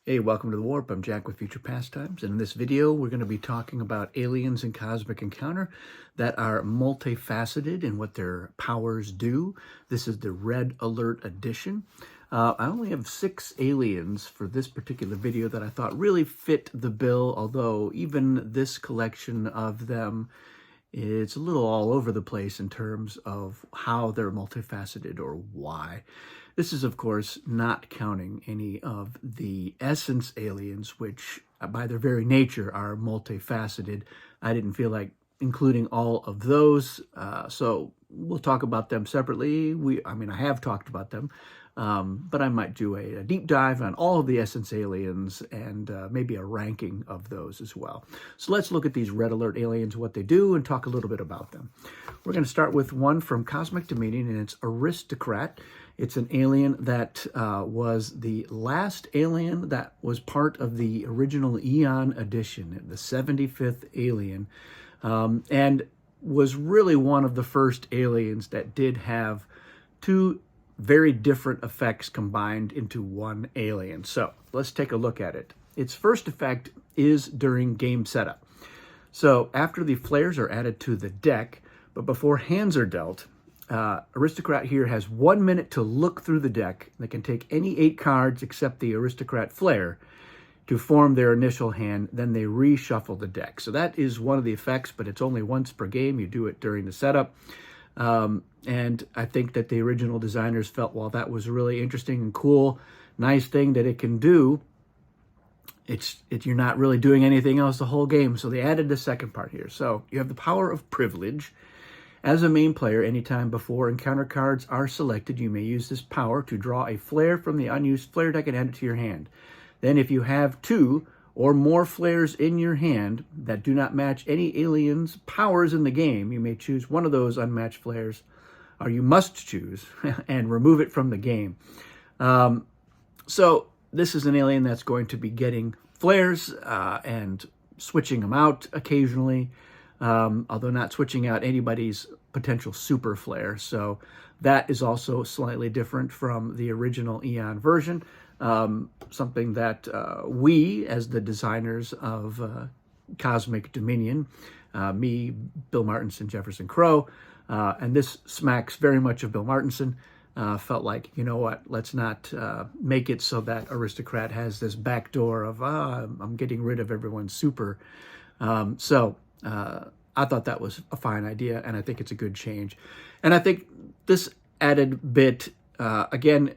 Hey, welcome to The Warp. I'm Jack with Future Pastimes, and in this video we're going to be talking about aliens in Cosmic Encounter that are multifaceted in what their powers do. This is the Red Alert edition. I only have 6 aliens for this particular video that I thought really fit the bill, although even this collection of them, it's a little all over the place in terms of how they're multifaceted or why. This is, of course, not counting any of the essence aliens, which by their very nature are multifaceted. I didn't feel like including all of those, so we'll talk about them separately. I have talked about them, but I might do a deep dive on all of the essence aliens and maybe a ranking of those as well. So let's look at these Red Alert aliens, what they do, and talk a little bit about them. We're going to start with one from Cosmic Dominion, and it's Aristocrat. It's an alien that was the last alien that was part of the original Eon edition, the 75th alien, and was really one of the first aliens that did have 2 very different effects combined into one alien. So let's take a look at it. Its first effect is during game setup. So after the flares are added to the deck, but before hands are dealt, Aristocrat here has 1 minute to look through the deck. They can take any 8 cards except the Aristocrat flare to form their initial hand. Then they reshuffle the deck. So that is one of the effects, but it's only once per game. You do it during the setup. And I think that the original designers felt, well, that was really interesting and cool, nice thing that it can do. You're not really doing anything else the whole game. So they added the second part here. So you have the power of privilege. As a main player, anytime before encounter cards are selected, you may use this power to draw a flare from the unused flare deck and add it to your hand. Then if you have 2 or more flares in your hand that do not match any alien's powers in the game, you may choose one of those unmatched flares, or you must choose, and remove it from the game. So this is an alien that's going to be getting flares and switching them out occasionally, although not switching out anybody's potential super flare. So that is also slightly different from the original Eon version. Something that we, as the designers of Cosmic Dominion, me, Bill Martinson, Jefferson Crow, and this smacks very much of Bill Martinson, felt like, you know what, let's not make it so that Aristocrat has this backdoor of, I'm getting rid of everyone's super. I thought that was a fine idea, and I think it's a good change. And I think this added bit, again,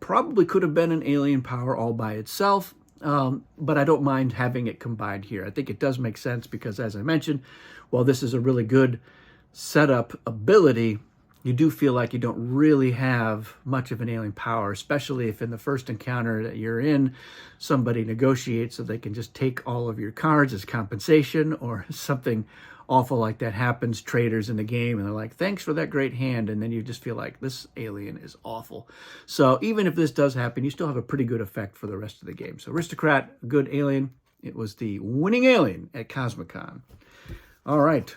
probably could have been an alien power all by itself, but I don't mind having it combined here. I think it does make sense because, as I mentioned, while this is a really good setup ability, you do feel like you don't really have much of an alien power, especially if in the first encounter that you're in, somebody negotiates so they can just take all of your cards as compensation, or something awful like that happens, traders in the game, and they're like, thanks for that great hand, and then you just feel like this alien is awful. So even if this does happen, you still have a pretty good effect for the rest of the game. So Aristocrat, good alien. It was the winning alien at Cosmic-Con. All right,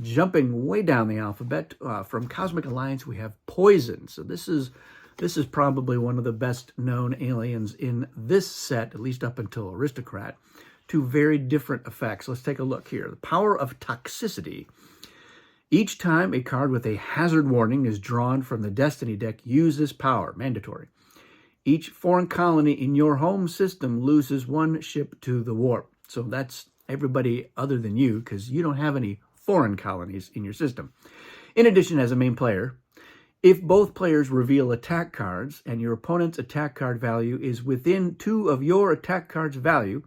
jumping way down the alphabet, from Cosmic Alliance, we have Poison. So this is probably one of the best known aliens in this set, at least up until Aristocrat. 2 very different effects. Let's take a look here. The power of toxicity. Each time a card with a hazard warning is drawn from the Destiny deck, use this power. Mandatory. Each foreign colony in your home system loses 1 ship to the warp. So that's everybody other than you, because you don't have any foreign colonies in your system. In addition, as a main player, if both players reveal attack cards and your opponent's attack card value is within 2 of your attack card's value,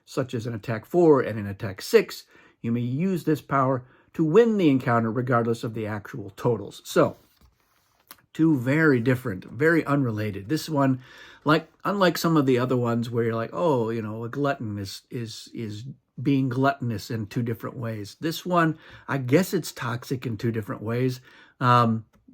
such as an attack 4 and an attack 6, you may use this power to win the encounter regardless of the actual totals. So 2 very different, very unrelated. This one, unlike some of the other ones where you're like, oh, you know, a glutton is being gluttonous in 2 different ways. This one, I guess it's toxic in 2 different ways,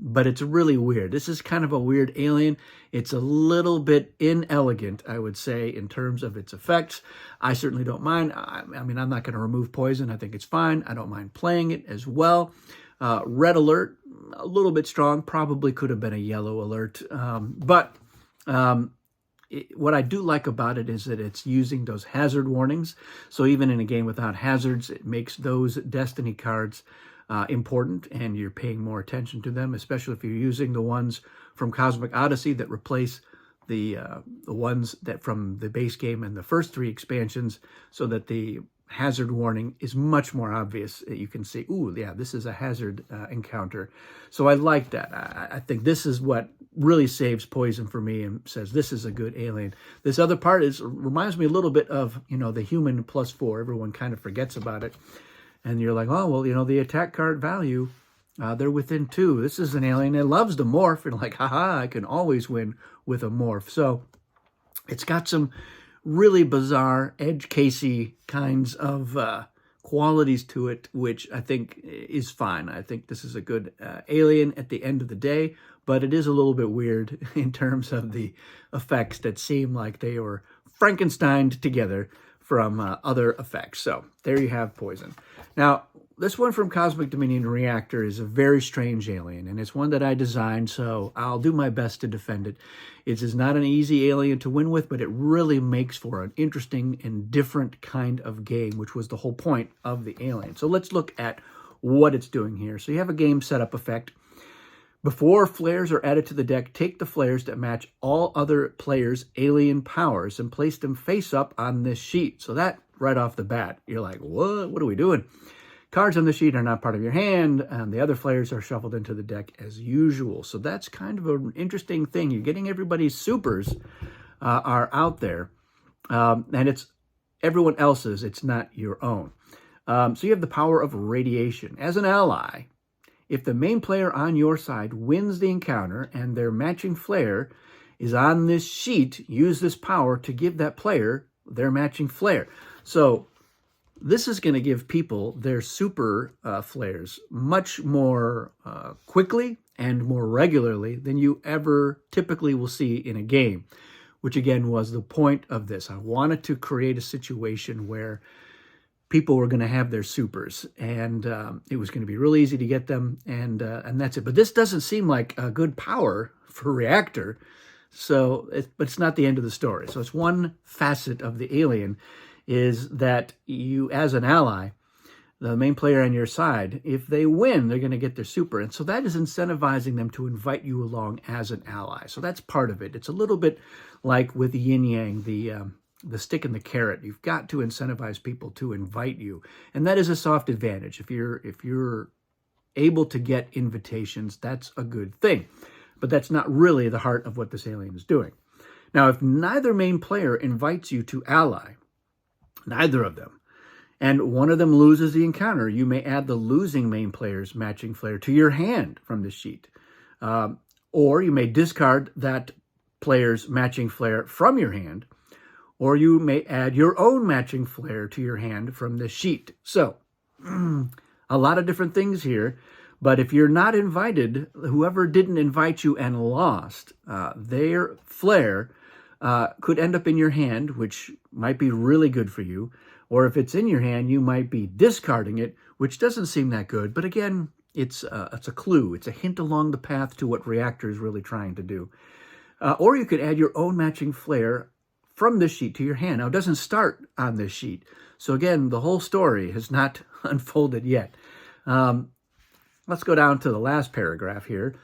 but it's really weird. This is kind of a weird alien. It's a little bit inelegant, I would say, in terms of its effects. I certainly don't mind. I mean, I'm not going to remove poison. I think it's fine. I don't mind playing it as well. Red alert, a little bit strong. Probably could have been a yellow alert, but what I do like about it is that it's using those hazard warnings. So even in a game without hazards, it makes those destiny cards important, and you're paying more attention to them, especially if you're using the ones from Cosmic Odyssey that replace the ones that from the base game and the first 3 expansions, so that the hazard warning is much more obvious. You can see, ooh, yeah, this is a hazard encounter. So I like that. I think this is what really saves Poison for me and says this is a good alien. This other part reminds me a little bit of, the human +4. Everyone kind of forgets about it. And you're like, oh, well, the attack card value, they're within 2. This is an alien that loves to morph. And like, haha, I can always win with a morph. So it's got some really bizarre, edge casey kinds of qualities to it, which I think is fine. I think this is a good alien at the end of the day, but it is a little bit weird in terms of the effects that seem like they were Frankensteined together from other effects. So there you have Poison. Now, this one from Cosmic Dominion Reactor is a very strange alien, and it's one that I designed, so I'll do my best to defend it. It is not an easy alien to win with, but it really makes for an interesting and different kind of game, which was the whole point of the alien. So let's look at what it's doing here. So you have a game setup effect. Before flares are added to the deck, take the flares that match all other players' alien powers and place them face up on this sheet. So that, right off the bat, you're like, what? What are we doing? Cards on the sheet are not part of your hand, and the other flares are shuffled into the deck as usual. So that's kind of an interesting thing. You're getting everybody's supers are out there, and it's everyone else's. It's not your own. So you have the power of radiation. As an ally, if the main player on your side wins the encounter and their matching flare is on this sheet, use this power to give that player their matching flare. So this is going to give people their super flares much more quickly and more regularly than you ever typically will see in a game, which again was the point of this. I wanted to create a situation where people were going to have their supers, and it was going to be really easy to get them, and that's it. But this doesn't seem like a good power for Reactor, but it's not the end of the story. So it's one facet of the alien, is that you, as an ally, the main player on your side, if they win, they're going to get their super. And so that is incentivizing them to invite you along as an ally. So that's part of it. It's a little bit like with yin yang, the stick and the carrot. You've got to incentivize people to invite you. And that is a soft advantage. If you're able to get invitations, that's a good thing. But that's not really the heart of what this alien is doing. Now, if neither main player invites you to ally, neither of them, and one of them loses the encounter, you may add the losing main player's matching flare to your hand from the sheet. Or you may discard that player's matching flare from your hand, or you may add your own matching flare to your hand from the sheet. So, a lot of different things here, but if you're not invited, whoever didn't invite you and lost, their flare could end up in your hand, which might be really good for you. Or if it's in your hand, you might be discarding it, which doesn't seem that good. But again, it's a clue. It's a hint along the path to what Reactor is really trying to do. Or you could add your own matching flare from this sheet to your hand. Now, it doesn't start on this sheet. So again, the whole story has not unfolded yet. Let's go down to the last paragraph here.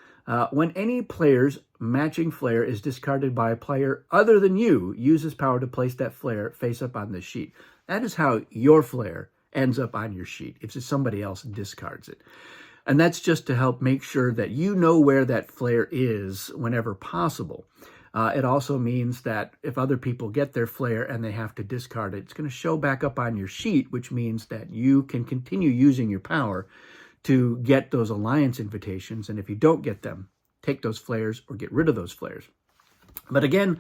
When any player's matching flare is discarded by a player other than you, use this power to place that flare face up on the sheet. That is how your flare ends up on your sheet, if somebody else discards it. And that's just to help make sure that you know where that flare is whenever possible. It also means that if other people get their flare and they have to discard it, it's going to show back up on your sheet, which means that you can continue using your power to get those alliance invitations. And if you don't get them, take those flares or get rid of those flares. But again,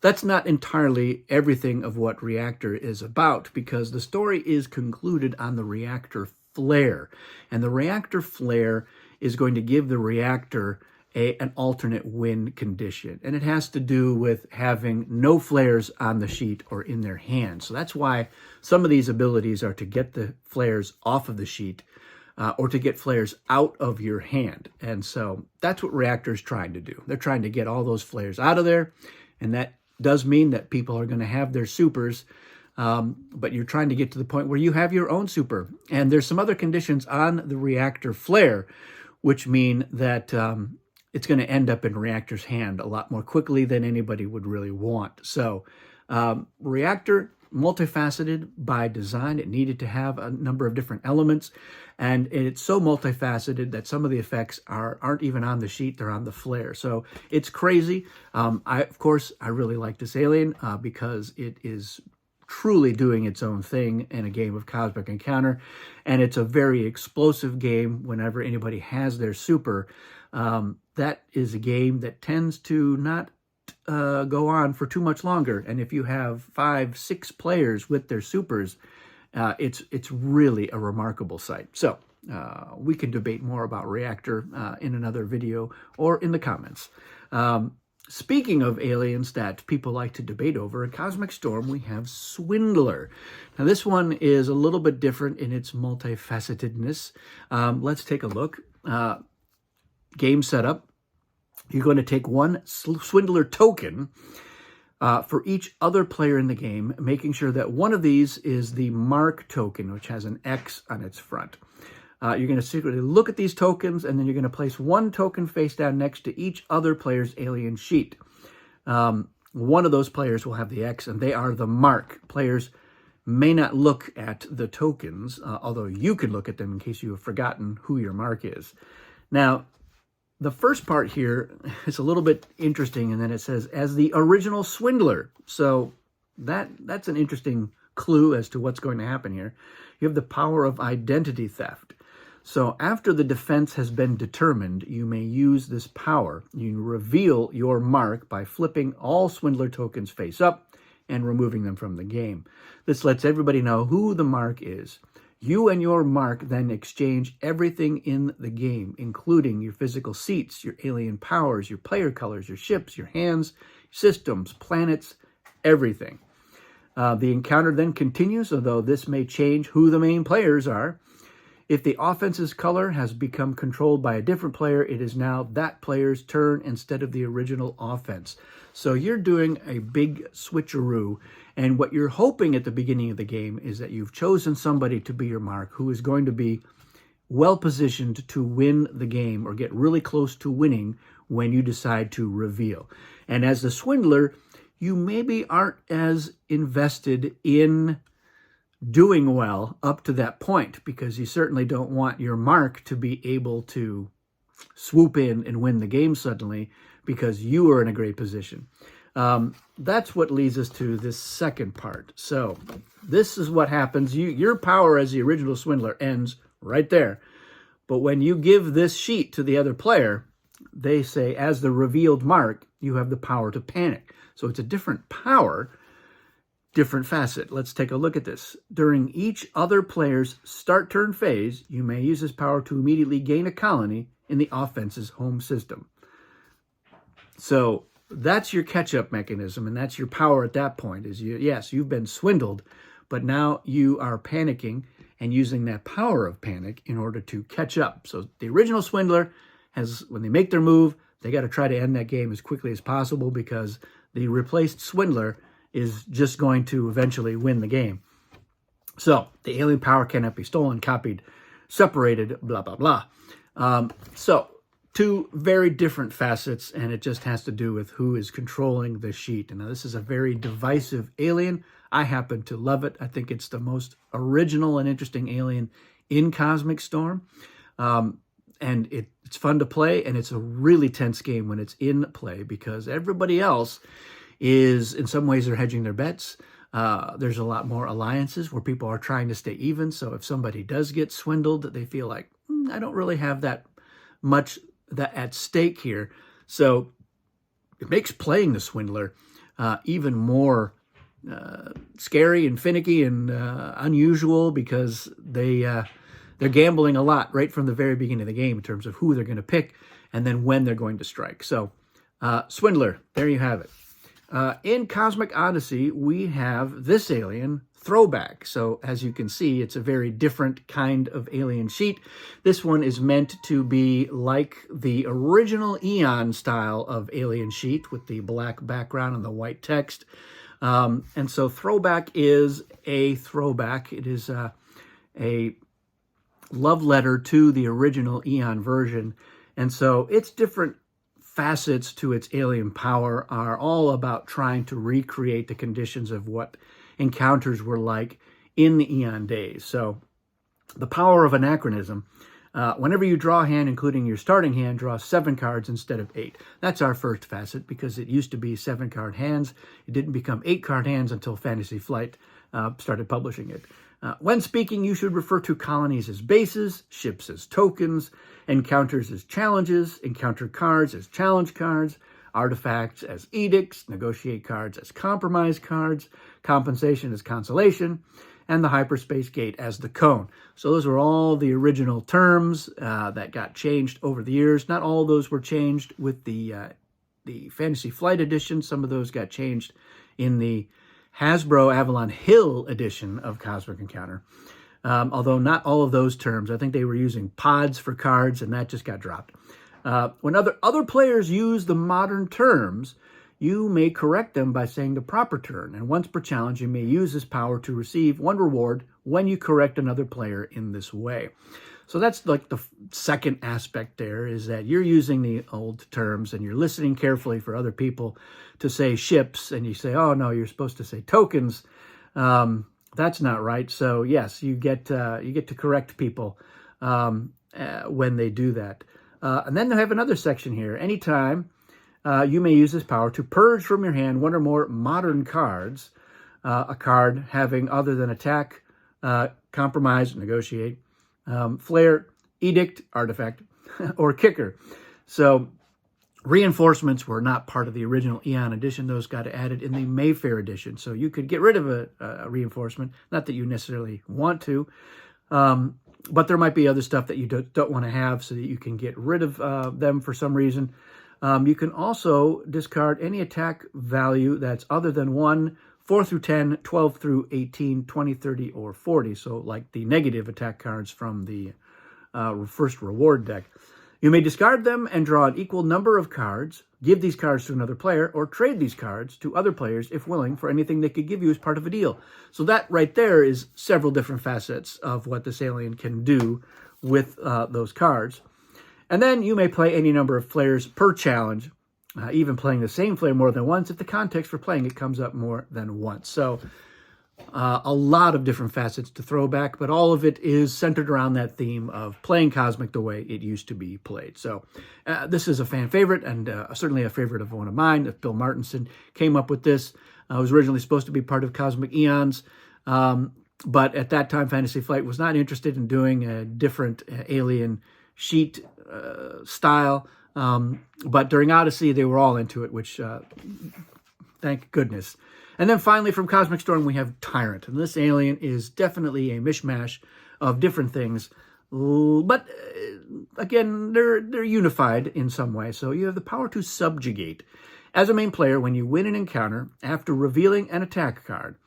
that's not entirely everything of what Reactor is about, because the story is concluded on the Reactor flare. And the Reactor flare is going to give the Reactor an alternate win condition. And it has to do with having no flares on the sheet or in their hand. So that's why some of these abilities are to get the flares off of the sheet, or to get flares out of your hand. And so that's what Reactor is trying to do. They're trying to get all those flares out of there, and that does mean that people are going to have their supers, but you're trying to get to the point where you have your own super. And there's some other conditions on the reactor flare, which mean that it's going to end up in reactor's hand a lot more quickly than anybody would really want. So reactor, multifaceted by design. It needed to have a number of different elements, and it's so multifaceted that some of the effects aren't even on the sheet, they're on the flare. So it's crazy. Of course, I really like this alien because it is truly doing its own thing in a game of Cosmic Encounter, and it's a very explosive game whenever anybody has their super. That is a game that tends to not go on for too much longer, and if you have 5, 6 players with their supers, it's really a remarkable sight. So we can debate more about Reactor in another video or in the comments. Speaking of aliens that people like to debate over, in Cosmic Storm we have Swindler. Now this one is a little bit different in its multifacetedness. Let's take a look. Game setup. You're going to take one Swindler token for each other player in the game, making sure that one of these is the Mark token, which has an X on its front. You're going to secretly look at these tokens, and then you're going to place one token face down next to each other player's alien sheet. One of those players will have the X, and they are the Mark. Players may not look at the tokens, although you could look at them in case you have forgotten who your Mark is. Now, the first part here is a little bit interesting, and then it says, as the original Swindler. So that's an interesting clue as to what's going to happen here. You have the power of identity theft. So after the defense has been determined, you may use this power. You reveal your Mark by flipping all Swindler tokens face up and removing them from the game. This lets everybody know who the Mark is. You and your Mark then exchange everything in the game, including your physical seats, your alien powers, your player colors, your ships, your hands, systems, planets, everything. The encounter then continues, although this may change who the main players are. If the offense's color has become controlled by a different player, it is now that player's turn instead of the original offense. So you're doing a big switcheroo, and what you're hoping at the beginning of the game is that you've chosen somebody to be your Mark who is going to be well-positioned to win the game or get really close to winning when you decide to reveal. And as the Swindler, you maybe aren't as invested in doing well up to that point, because you certainly don't want your Mark to be able to swoop in and win the game suddenly because you are in a great position. That's what leads us to this second part. So this is what happens. Your power as the original Swindler ends right there. But when you give this sheet to the other player, they say, as the revealed Mark, you have the power to panic. So it's a different power, different facet. Let's take a look at this. During each other player's start turn phase, you may use this power to immediately gain a colony in the offense's home system. So that's your catch-up mechanism, and that's your power at that point. Is yes, you've been swindled, but now you are panicking and using that power of panic in order to catch up. So the original Swindler has, when they make their move, they got to try to end that game as quickly as possible, because the replaced Swindler is just going to eventually win the game. So the alien power cannot be stolen, copied, separated, blah, blah, blah. So two very different facets, and it just has to do with who is controlling the sheet. And now this is a very divisive alien. I happen to love it. I think it's the most original and interesting alien in Cosmic Storm. And it's fun to play, and it's a really tense game when it's in play, because everybody else is, in some ways, they're hedging their bets. There's a lot more alliances where people are trying to stay even. So if somebody does get swindled, they feel like, I don't really have that much that at stake here. So it makes playing the Swindler even more scary and finicky and unusual, because they're gambling a lot right from the very beginning of the game in terms of who they're going to pick and then when they're going to strike. So Swindler, there you have it. In Cosmic Odyssey, we have this alien, Throwback. So as you can see, it's a very different kind of alien sheet. This one is meant to be like the original Eon style of alien sheet with the black background and the white text. And so Throwback is a throwback. It is a love letter to the original Eon version. And so its different facets to its alien power are all about trying to recreate the conditions of what encounters were like in the Eon days. So the power of anachronism. Whenever you draw a hand, including your starting hand, draw 7 cards instead of 8. That's our first facet because it used to be 7-card hands. It didn't become 8-card hands until Fantasy Flight started publishing it. When speaking, you should refer to colonies as bases, ships as tokens, encounters as challenges, encounter cards as challenge cards, artifacts as edicts, negotiate cards as compromise cards, compensation as consolation, and the hyperspace gate as the cone. So those were all the original terms that got changed over the years. Not all of those were changed with the Fantasy Flight edition. Some of those got changed in the Hasbro Avalon Hill edition of Cosmic Encounter. Although not all of those terms. I think they were using pods for cards, and that just got dropped. When other players use the modern terms, you may correct them by saying the proper term, and once per challenge, you may use this power to receive 1 reward when you correct another player in this way. So that's like the second aspect there, is that you're using the old terms and you're listening carefully for other people to say ships, and you say, oh no, you're supposed to say tokens. That's not right. So yes, you get to correct people when they do that. And then they have another section here. Anytime you may use this power to purge from your hand 1 or more modern cards, a card having other than attack, compromise, negotiate, flare, edict, artifact, or kicker. So reinforcements were not part of the original Eon edition. Those got added in the Mayfair edition. So you could get rid of a reinforcement, not that you necessarily want to, but there might be other stuff that you don't want to have so that you can get rid of them for some reason. You can also discard any attack value that's other than 1, 4 through 10, 12 through 18, 20, 30, or 40. So like the negative attack cards from the first reward deck. You may discard them and draw an equal number of cards, give these cards to another player, or trade these cards to other players if willing for anything they could give you as part of a deal. So that right there is several different facets of what this alien can do with those cards. And then you may play any number of flares per challenge, even playing the same flare more than once if the context for playing it comes up more than once. So a lot of different facets to Throwback, but all of it is centered around that theme of playing Cosmic the way it used to be played. So this is a fan favorite, and certainly a favorite of one of mine. Bill Martinson came up with this. It was originally supposed to be part of Cosmic Eons, but at that time, Fantasy Flight was not interested in doing a different alien sheet style. But during Odyssey, they were all into it, which thank goodness. And then finally, from Cosmic Storm, we have Tyrant. And this alien is definitely a mishmash of different things. But again, they're unified in some way. So you have the power to subjugate. As a main player, when you win an encounter, after revealing an attack card,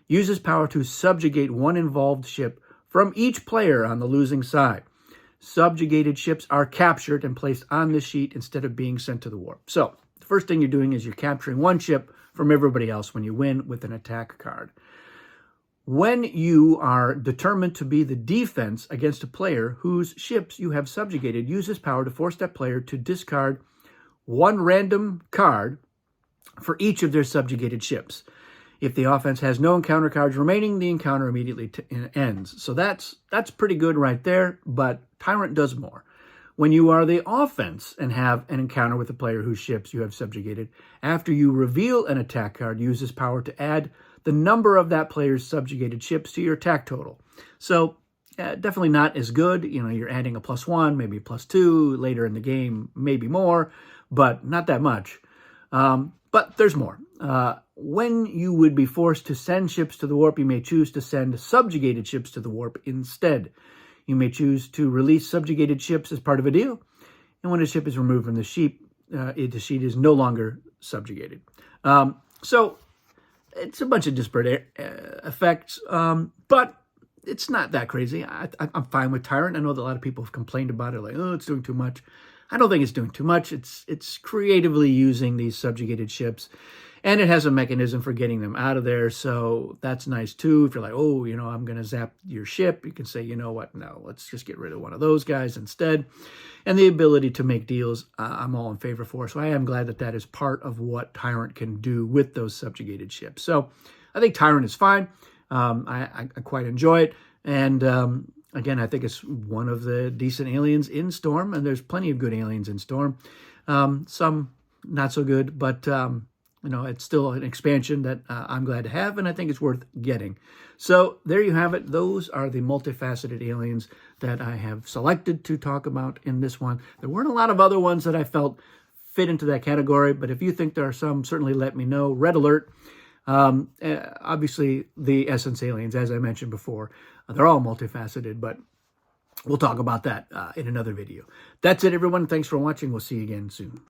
use this power to subjugate 1 involved ship from each player on the losing side. Subjugated ships are captured and placed on the sheet instead of being sent to the warp. So the first thing you're doing is you're capturing 1 ship from everybody else when you win with an attack card. When you are determined to be the defense against a player whose ships you have subjugated, use this power to force that player to discard 1 random card for each of their subjugated ships. If the offense has no encounter cards remaining, the encounter immediately ends. So that's pretty good right there, but Tyrant does more. When you are the offense and have an encounter with a player whose ships you have subjugated, after you reveal an attack card, use this power to add the number of that player's subjugated ships to your attack total. So definitely not as good. You know, you're adding a +1, maybe a +2 later in the game, maybe more, but not that much. But there's more. When you would be forced to send ships to the warp, you may choose to send subjugated ships to the warp instead. You may choose to release subjugated ships as part of a deal, and when a ship is removed from the sheet is no longer subjugated. So it's a bunch of disparate effects, but it's not that crazy. I'm fine with Tyrant. I know that a lot of people have complained about it, like, oh, it's doing too much. I don't think it's doing too much. It's creatively using these subjugated ships, and it has a mechanism for getting them out of there, so that's nice too. If you're like, oh, I'm going to zap your ship, you can say, you know what, no, let's just get rid of one of those guys instead. And the ability to make deals, I'm all in favor for, so I am glad that that is part of what Tyrant can do with those subjugated ships. So I think Tyrant is fine. I quite enjoy it, and again, I think it's one of the decent aliens in Storm, and there's plenty of good aliens in Storm. Some not so good, but it's still an expansion that I'm glad to have, and I think it's worth getting. So there you have it. Those are the multifaceted aliens that I have selected to talk about in this one. There weren't a lot of other ones that I felt fit into that category, but if you think there are some, certainly let me know. Red alert. Obviously, the Essence aliens, as I mentioned before, they're all multifaceted, but we'll talk about that in another video. That's it, everyone. Thanks for watching. We'll see you again soon.